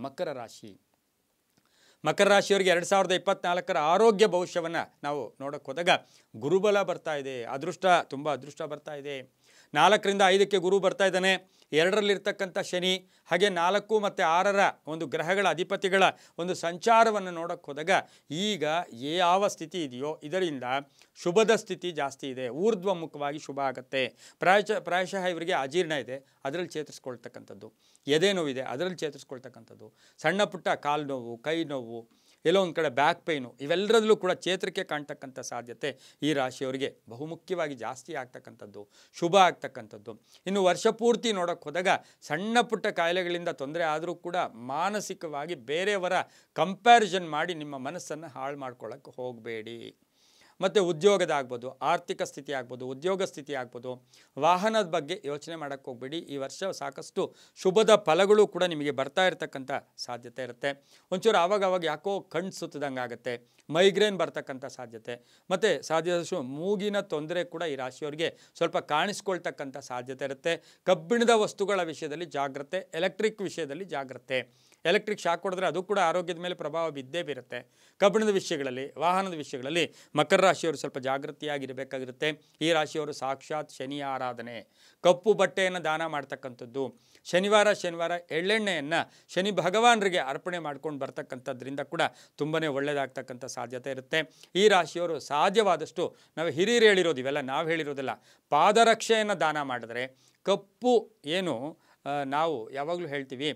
ಮಕರ ರಾಶಿ. ಮಕರ ರಾಶಿಯವರಿಗೆ 2024 ಆರೋಗ್ಯ ಭವಿಷ್ಯವನ್ನು ನಾವು ನೋಡೋಕ್ಕೆ ಹೋದಾಗ ಗುರುಬಲ ಬರ್ತಾ ಇದೆ, ತುಂಬ ಅದೃಷ್ಟ ಬರ್ತಾ ಇದೆ. 4ರಿಂದ 5ಕ್ಕೆ ಗುರು ಬರ್ತಾ ಇದ್ದಾನೆ. 2ರಲ್ಲಿರ್ತಕ್ಕಂಥ ಶನಿ, ಹಾಗೆ 4 ಮತ್ತು 6ರ ಒಂದು ಗ್ರಹಗಳ ಅಧಿಪತಿಗಳ ಒಂದು ಸಂಚಾರವನ್ನು ನೋಡೋಕ್ಕೆ ಹೋದಾಗ ಈಗ ಯಾವ ಸ್ಥಿತಿ ಇದೆಯೋ ಇದರಿಂದ ಶುಭದ ಸ್ಥಿತಿ ಜಾಸ್ತಿ ಇದೆ, ಊರ್ಧ್ವಮುಖವಾಗಿ ಶುಭ ಆಗುತ್ತೆ. ಪ್ರಾಯಶಃ ಇವರಿಗೆ ಅಜೀರ್ಣ ಇದೆ, ಅದರಲ್ಲಿ ಚೇತರಿಸ್ಕೊಳ್ತಕ್ಕಂಥದ್ದು. ಎದೆ ನೋವಿದೆ, ಅದರಲ್ಲಿ ಚೇತರಿಸ್ಕೊಳ್ತಕ್ಕಂಥದ್ದು. ಸಣ್ಣ ಪುಟ್ಟ ಕಾಲು ನೋವು, ಕೈ ನೋವು, ಎಲ್ಲೋ ಒಂದು ಕಡೆ ಬ್ಯಾಕ್ ಪೈನು, ಇವೆಲ್ಲರಲ್ಲೂ ಕೂಡ ಚೇತರಿಕೆ ಕಾಣ್ತಕ್ಕಂಥ ಸಾಧ್ಯತೆ ಈ ರಾಶಿಯವರಿಗೆ ಬಹುಮುಖ್ಯವಾಗಿ ಜಾಸ್ತಿ ಆಗ್ತಕ್ಕಂಥದ್ದು, ಶುಭ ಆಗ್ತಕ್ಕಂಥದ್ದು. ಇನ್ನು ವರ್ಷ ಪೂರ್ತಿ ನೋಡೋಕ್ಕೆ ಹೋದಾಗ ಸಣ್ಣ ಪುಟ್ಟ ಕಾಯಿಲೆಗಳಿಂದ ತೊಂದರೆ ಆದರೂ ಕೂಡ ಮಾನಸಿಕವಾಗಿ ಬೇರೆಯವರ ಕಂಪ್ಯಾರಿಸನ್ ಮಾಡಿ ನಿಮ್ಮ ಮನಸ್ಸನ್ನು ಹಾಳು ಮಾಡ್ಕೊಳ್ಳೋಕ್ಕೆ ಹೋಗಬೇಡಿ. ಮತ್ತು ಉದ್ಯೋಗದ ಆಗ್ಬೋದು, ಆರ್ಥಿಕ ಸ್ಥಿತಿ ಆಗ್ಬೋದು, ಉದ್ಯೋಗ ಸ್ಥಿತಿ ಆಗ್ಬೋದು, ವಾಹನದ ಬಗ್ಗೆ ಯೋಚನೆ ಮಾಡೋಕ್ಕೆ ಹೋಗಬೇಡಿ. ಈ ವರ್ಷ ಸಾಕಷ್ಟು ಶುಭದ ಫಲಗಳು ಕೂಡ ನಿಮಗೆ ಬರ್ತಾ ಇರತಕ್ಕಂಥ ಸಾಧ್ಯತೆ ಇರುತ್ತೆ. ಒಂಚೂರು ಆವಾಗವಾಗ ಯಾಕೋ ಕಣ್ಣು ಸುತ್ತದಂಗೆ ಆಗುತ್ತೆ, ಮೈಗ್ರೇನ್ ಬರ್ತಕ್ಕಂಥ ಸಾಧ್ಯತೆ, ಮತ್ತು ಸಾಧ್ಯದಷ್ಟು ಮೂಗಿನ ತೊಂದರೆ ಕೂಡ ಈ ರಾಶಿಯವರಿಗೆ ಸ್ವಲ್ಪ ಕಾಣಿಸ್ಕೊಳ್ತಕ್ಕಂಥ ಸಾಧ್ಯತೆ ಇರುತ್ತೆ. ಕಬ್ಬಿಣದ ವಸ್ತುಗಳ ವಿಷಯದಲ್ಲಿ ಜಾಗ್ರತೆ, ಎಲೆಕ್ಟ್ರಿಕ್ ವಿಷಯದಲ್ಲಿ ಜಾಗ್ರತೆ. ಎಲೆಕ್ಟ್ರಿಕ್ ಶಾಕ್ ಹೊಡೆದ್ರೆ ಅದು ಕೂಡ ಆರೋಗ್ಯದ ಮೇಲೆ ಪ್ರಭಾವ ಬಿದ್ದೇ ಬೀರುತ್ತೆ. ಕಬ್ಬಿಣದ ವಿಷಯಗಳಲ್ಲಿ, ವಾಹನದ ವಿಷಯಗಳಲ್ಲಿ ಮಕರ ರಾಶಿಯವರು ಸ್ವಲ್ಪ ಜಾಗೃತಿಯಾಗಿರಬೇಕಾಗಿರುತ್ತೆ. ಈ ರಾಶಿಯವರು ಸಾಕ್ಷಾತ್ ಶನಿಯ ಆರಾಧನೆ, ಕಪ್ಪು ಬಟ್ಟೆಯನ್ನು ದಾನ ಮಾಡ್ತಕ್ಕಂಥದ್ದು, ಶನಿವಾರ ಎಳ್ಳೆಣ್ಣೆಯನ್ನು ಶನಿ ಭಗವಾನರಿಗೆ ಅರ್ಪಣೆ ಮಾಡ್ಕೊಂಡು ಬರ್ತಕ್ಕಂಥದ್ರಿಂದ ಕೂಡ ತುಂಬಾ ಒಳ್ಳೆಯದಾಗ್ತಕ್ಕಂಥ ಸಾಧ್ಯತೆ ಇರುತ್ತೆ. ಈ ರಾಶಿಯವರು ಸಾಧ್ಯವಾದಷ್ಟು ನಾವು ಹಿರಿಯರು ಹೇಳಿರೋದು, ಇವೆಲ್ಲ ನಾವು ಹೇಳಿರೋದಿಲ್ಲ, ಪಾದರಕ್ಷೆಯನ್ನು ದಾನ ಮಾಡಿದ್ರೆ, ಕಪ್ಪು ಏನು ನಾವು ಯಾವಾಗಲೂ ಹೇಳ್ತೀವಿ,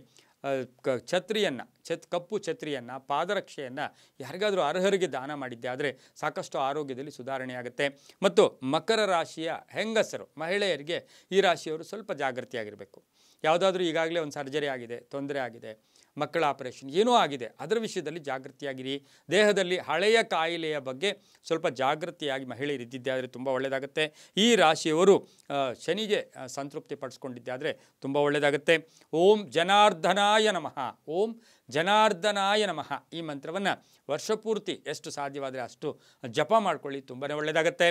ಕಪ್ಪು ಛತ್ರಿಯನ್ನು, ಪಾದರಕ್ಷೆಯನ್ನು ಯಾರಿಗಾದರೂ ಅರ್ಹರಿಗೆ ದಾನ ಮಾಡಿದ್ದೆ ಆದರೆ ಸಾಕಷ್ಟು ಆರೋಗ್ಯದಲ್ಲಿ ಸುಧಾರಣೆ ಆಗುತ್ತೆ. ಮತ್ತು ಮಕರ ರಾಶಿಯ ಹೆಂಗಸರು, ಮಹಿಳೆಯರಿಗೆ ಈ ರಾಶಿಯವರು ಸ್ವಲ್ಪ ಜಾಗೃತಿಯಾಗಿರಬೇಕು. ಯಾವುದಾದ್ರೂ ಈಗಾಗಲೇ ಒಂದು ಸರ್ಜರಿ ಆಗಿದೆ, ತೊಂದರೆ ಆಗಿದೆ, ಮಕ್ಕಳ ಆಪರೇಷನ್ ಏನೋ ಆಗಿದೆ, ಅದರ ವಿಷಯದಲ್ಲಿ ಜಾಗೃತಿಯಾಗಿರಿ. ದೇಹದಲ್ಲಿ ಹಳೆಯ ಕಾಯಿಲೆಯ ಬಗ್ಗೆ ಸ್ವಲ್ಪ ಜಾಗೃತಿಯಾಗಿ ಮಹಿಳೆಯರು ಇದ್ದಿದ್ದೆ ಆದರೆ ತುಂಬ ಒಳ್ಳೆಯದಾಗುತ್ತೆ. ಈ ರಾಶಿಯವರು ಶನಿಗೆ ಸಂತೃಪ್ತಿ ಪಡಿಸ್ಕೊಂಡಿದ್ದೆ ಆದರೆ ತುಂಬ ಒಳ್ಳೆಯದಾಗುತ್ತೆ. ಓಂ ಜನಾರ್ದನಾಯ ನಮಃ, ಓಂ ಜನಾರ್ದನಾಯ ನಮಃ ಈ ಮಂತ್ರವನ್ನು ವರ್ಷಪೂರ್ತಿ ಎಷ್ಟು ಸಾಧ್ಯವಾದರೆ ಅಷ್ಟು ಜಪ ಮಾಡ್ಕೊಳ್ಳಿ, ತುಂಬಾ ಒಳ್ಳೆಯದಾಗುತ್ತೆ.